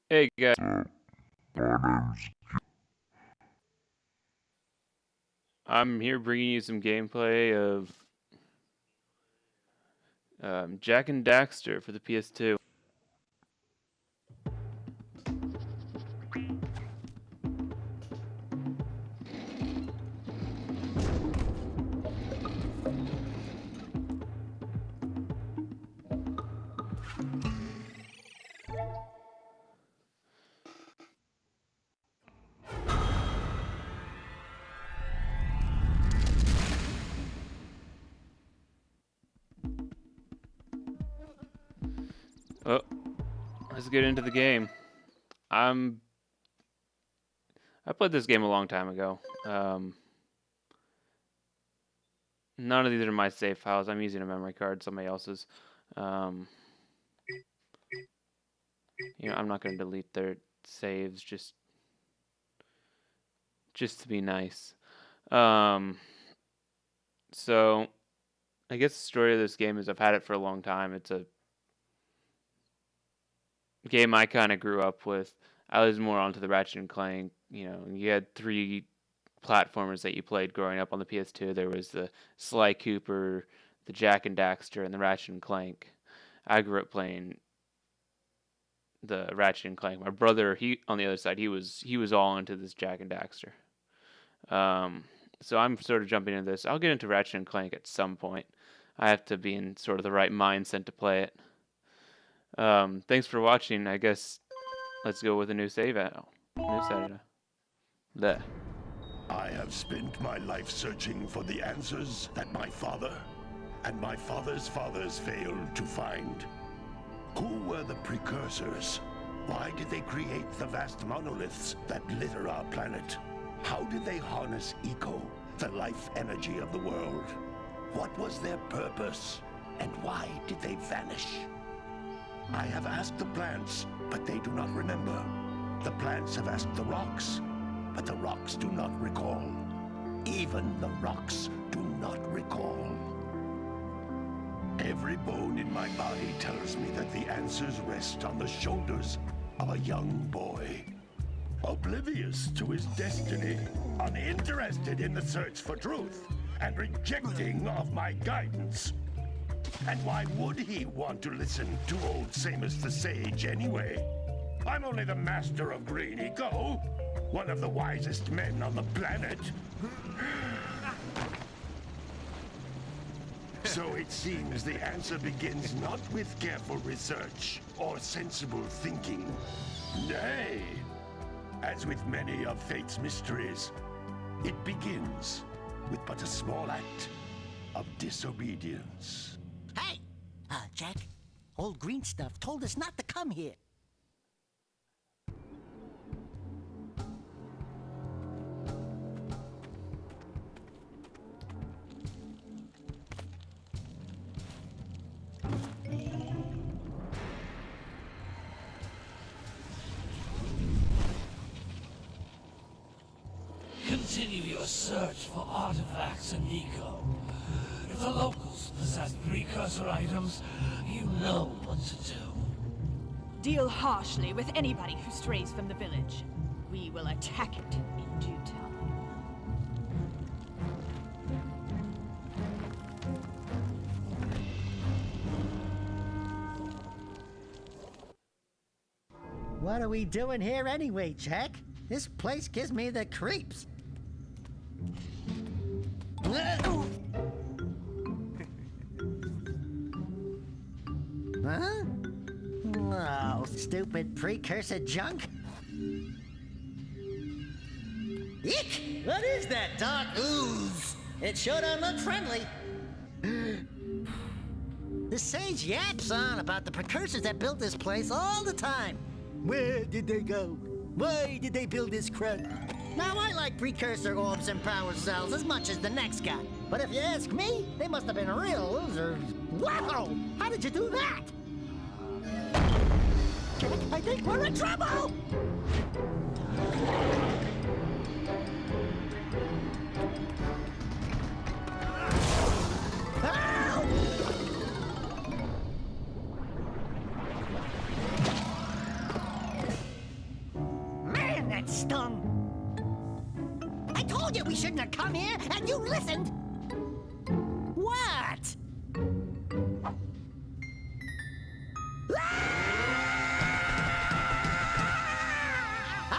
Hey guys, I'm here bringing you some gameplay of Jak and Daxter for the PS2. Oh, let's get into the game. I'm I played this game a long time ago. None of these are my save files. I'm using a memory card, somebody else's. Um, I'm not going to delete their saves just to be nice. So I guess the story of this game is I've had it for a long time. It's a game I kind of grew up with. I was more onto the Ratchet and Clank. You had three platformers that you played growing up on the PS2. There was the Sly Cooper, the Jak and Daxter, and the Ratchet and Clank. I grew up playing the Ratchet and Clank. My brother, he on the other side, he was all into this Jak and Daxter. So I'm sort of jumping into this. I'll get into Ratchet and Clank at some point. I have to be in sort of the right mindset to play it. Thanks for watching. I guess let's go with a new save out. New save. There. I have spent my life searching for the answers that my father and my father's fathers failed to find. Who were the precursors? Why did they create the vast monoliths that litter our planet? How did they harness eco, the life energy of the world? What was their purpose? And why did they vanish? I have asked the plants, but they do not remember. The plants have asked the rocks, but the rocks do not recall. Even the rocks do not recall. Every bone in my body tells me that the answers rest on the shoulders of a young boy. Oblivious to his destiny, uninterested in the search for truth, and rejecting of my guidance. And why would he want to listen to old Samus the Sage anyway? I'm only the master of green eco, one of the wisest men on the planet. So it seems the answer begins not with careful research or sensible thinking. Nay, as with many of fate's mysteries, it begins with but a small act of disobedience. Hey! Jak, old green stuff told us not to come here. Continue your search for artifacts and eco. If the locals possess precursor items, you know what to do. Deal harshly with anybody who strays from the village. We will attack it in due time. What are we doing here anyway, Jak? This place gives me the creeps. Huh? Oh, stupid precursor junk. Eek! What is that dark ooze? It sure don't look friendly. The sage yaps on about the precursors that built this place all the time. Where did they go? Why did they build this crud? Now, I like precursor orbs and power cells as much as the next guy. But if you ask me, they must have been real losers. Wow! How did you do that? Jak, I think we're in trouble! Ow! wisdom. I told you we shouldn't have come here, and you listened. What?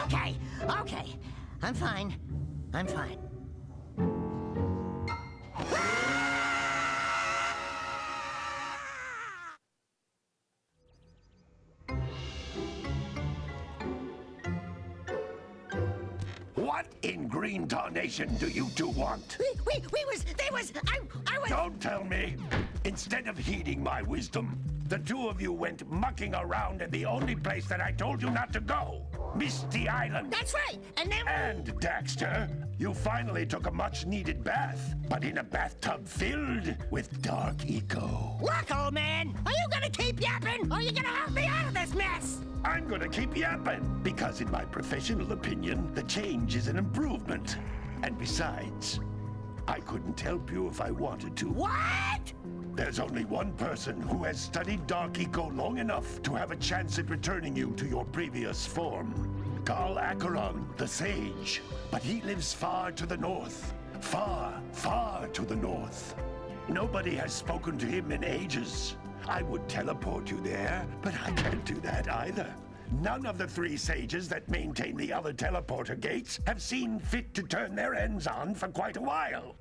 Okay, okay. I'm fine. I'm fine. What in green tarnation do you two want? I was... Don't tell me. Instead of heeding my wisdom, the two of you went mucking around in the only place that I told you not to go. Misty Island. That's right, and then... And, Daxter, you finally took a much-needed bath, but in a bathtub filled with dark eco. Look, old man, are you gonna keep yapping, or are you gonna help me out of this mess? I'm gonna keep yapping, because in my professional opinion, the change is an improvement. And besides, I couldn't help you if I wanted to. What? There's only one person who has studied Dark Eco long enough to have a chance at returning you to your previous form. Carl Acheron, the Sage. But he lives far to the north. Far, far to the north. Nobody has spoken to him in ages. I would teleport you there, but I can't do that either. None of the three sages that maintain the other teleporter gates have seen fit to turn their ends on for quite a while.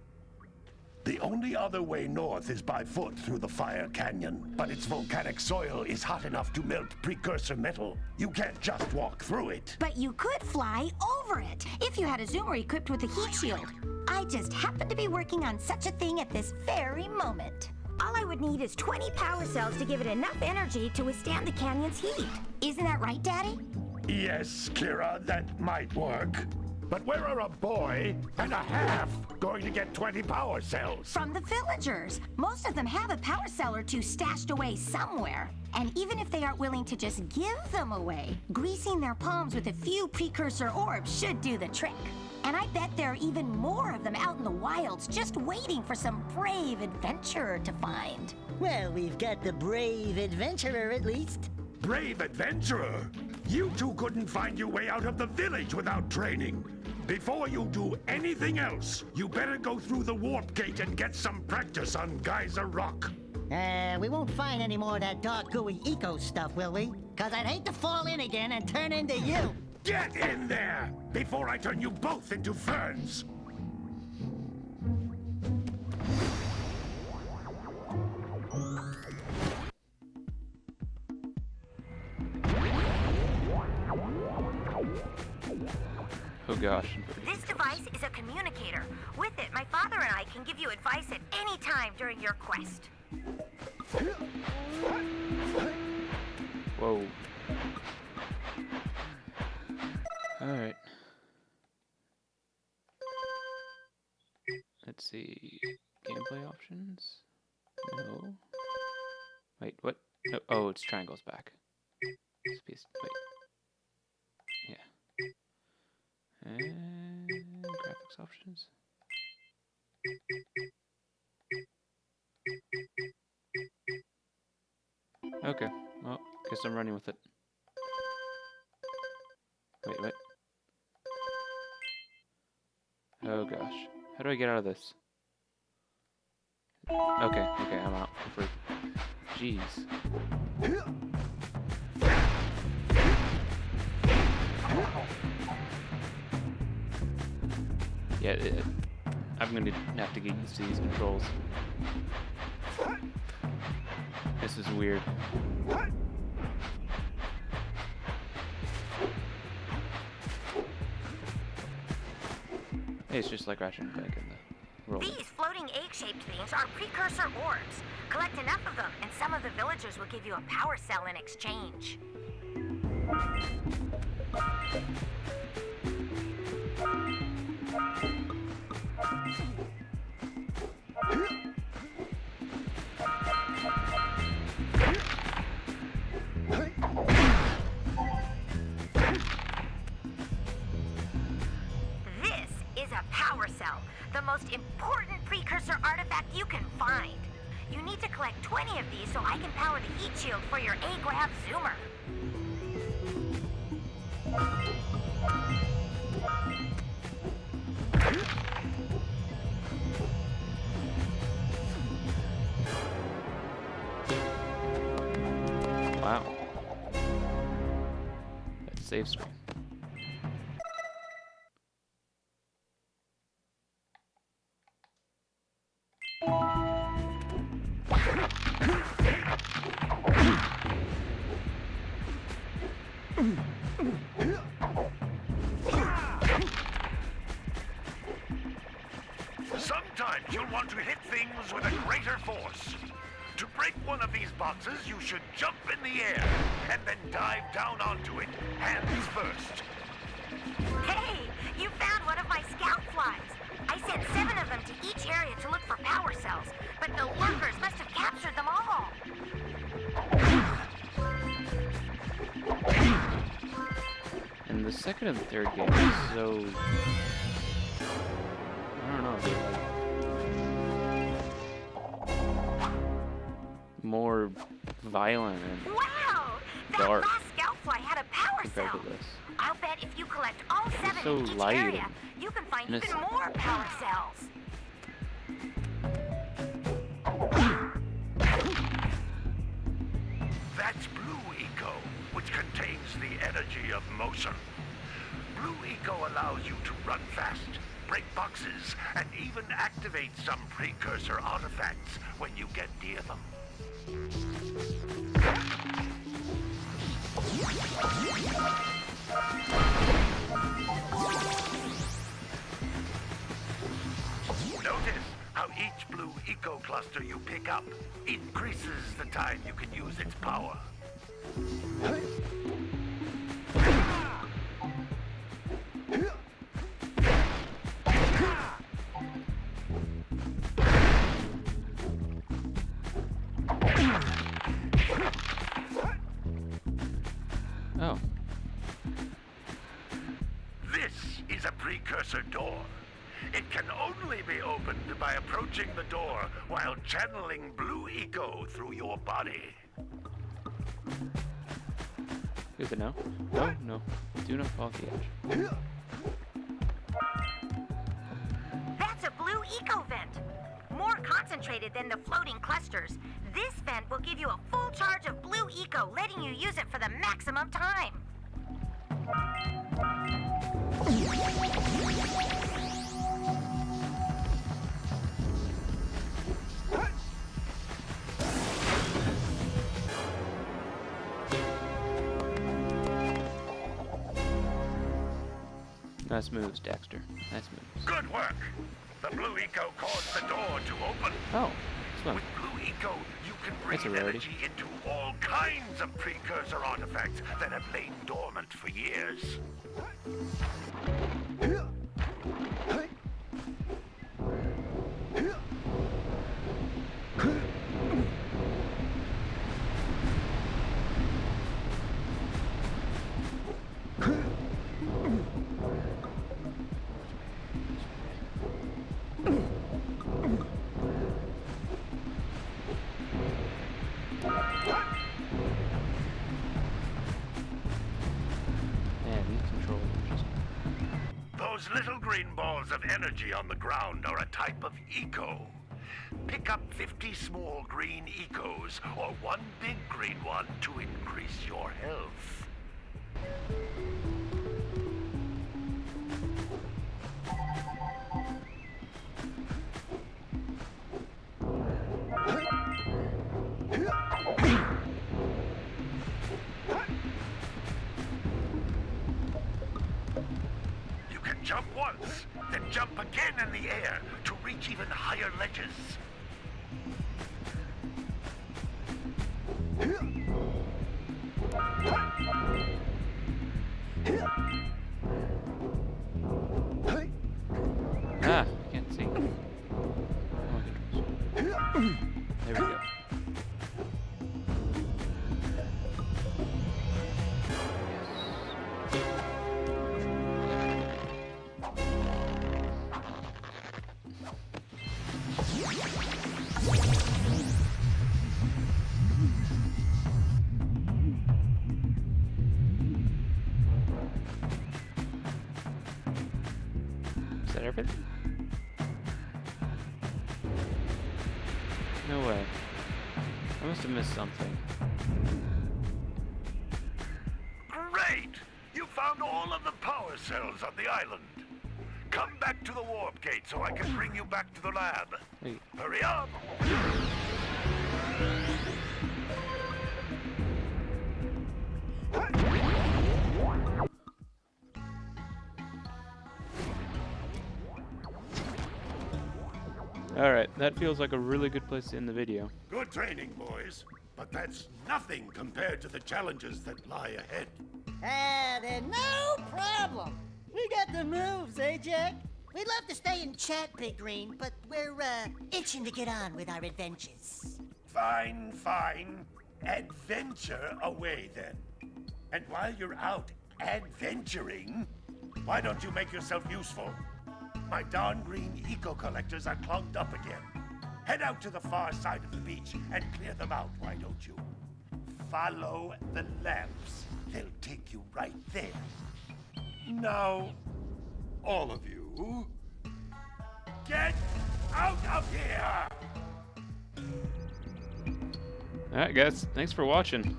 The only other way north is by foot through the Fire Canyon, but its volcanic soil is hot enough to melt precursor metal. You can't just walk through it. But you could fly over it if you had a zoomer equipped with a heat shield. I just happen to be working on such a thing at this very moment. All I would need is 20 power cells to give it enough energy to withstand the canyon's heat. Isn't that right, Daddy? Yes, Kira, that might work. But where are a boy and a half going to get 20 power cells? From the villagers. Most of them have a power cell or two stashed away somewhere. And even if they aren't willing to just give them away, greasing their palms with a few precursor orbs should do the trick. And I bet there are even more of them out in the wilds just waiting for some brave adventurer to find. Well, we've got the brave adventurer at least. Brave adventurer? You two couldn't find your way out of the village without training. Before you do anything else, you better go through the warp gate and get some practice on Geyser Rock. We won't find any more of that dark gooey eco stuff, will we? 'Cause I'd hate to fall in again and turn into you. Get in there before I turn you both into ferns. Oh gosh. This device is a communicator. With it, my father and I can give you advice at any time during your quest. Whoa. Alright. Let's see. Gameplay options? No. Wait, what? No. Oh, it's triangles back. Space. Wait. Yeah. And graphics options. Okay. Well, guess I'm running with it. Wait. Oh gosh. How do I get out of this? Okay, I'm out. Jeez. Yeah, I'm gonna have to get used to these controls. This is weird. Hey, it's just like Ratchet and Clank in the roll. These floating egg-shaped things are precursor orbs. Collect enough of them, and some of the villagers will give you a power cell in exchange. This is a power cell, the most important precursor artifact you can find. You need to collect 20 of these so I can power the heat shield for your A-Grab zoomer. save screen. Sometimes you'll want to hit things with a greater force. To break one of these boxes, you should jump in the air and then dive down onto it, hands first. Hey, you found one of my scout flies. I sent 7 of them to each area to look for power cells, but the workers must have captured them all. And the second and third game is so... I don't know, they're like... more violent and Wow! That dark last scout fly had a power compared cell. to this. I'll bet if you collect all 7 so in each light area, and you can find even innocent. more power cells. That's Blue Eco, which contains the energy of motion. Blue Eco allows you to run fast, break boxes, and even activate some precursor artifacts when you get near them. Notice how each Blue Eco cluster you pick up increases the time you can use its power. Oh, This is a precursor door. It can only be opened by approaching the door while channeling Blue Eco through your body. good to know. No, no, do not fall off the edge. That's a Blue Eco vent. More concentrated than the floating clusters. This vent will give you a full charge of Blue Eco, letting you use it for the maximum time. Nice moves, Daxter. Nice moves. Good work! The Blue Eco caused the door to open. Oh, swim. With Blue Eco, you can That's a breathe rarity. energy into all kinds of precursor artifacts that have lain dormant for years. Man, these controls are just... Those little green balls of energy on the ground are a type of eco. Pick up 50 small green ecos or one big green one to increase your health. You can jump once, then jump again in the air to reach even higher ledges. Ah, I can't see. Oh, controls. There we go. Is that everything? No way. I must have missed something. Great! You've found all of the power cells on the island. Come back to the warp gate so I can bring you back to the lab. Hey. Hurry up! Alright, that feels like a really good place to end the video. Good training, boys. But that's nothing compared to the challenges that lie ahead. Then no problem. We got the moves, eh, Jack? We'd love to stay and chat, Big Green, but we're, itching to get on with our adventures. Fine, fine. Adventure away, then. And while you're out adventuring, why don't you make yourself useful? My darn green eco-collectors are clogged up again. Head out to the far side of the beach and clear them out, why don't you? Follow the lamps. They'll take you right there. Now, all of you, get out of here! Alright guys, thanks for watching.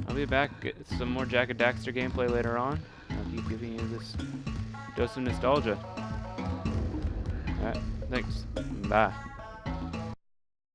I'll be back with some more Jak and Daxter gameplay later on. I'll keep giving you this dose of nostalgia. Alright, thanks. Bye.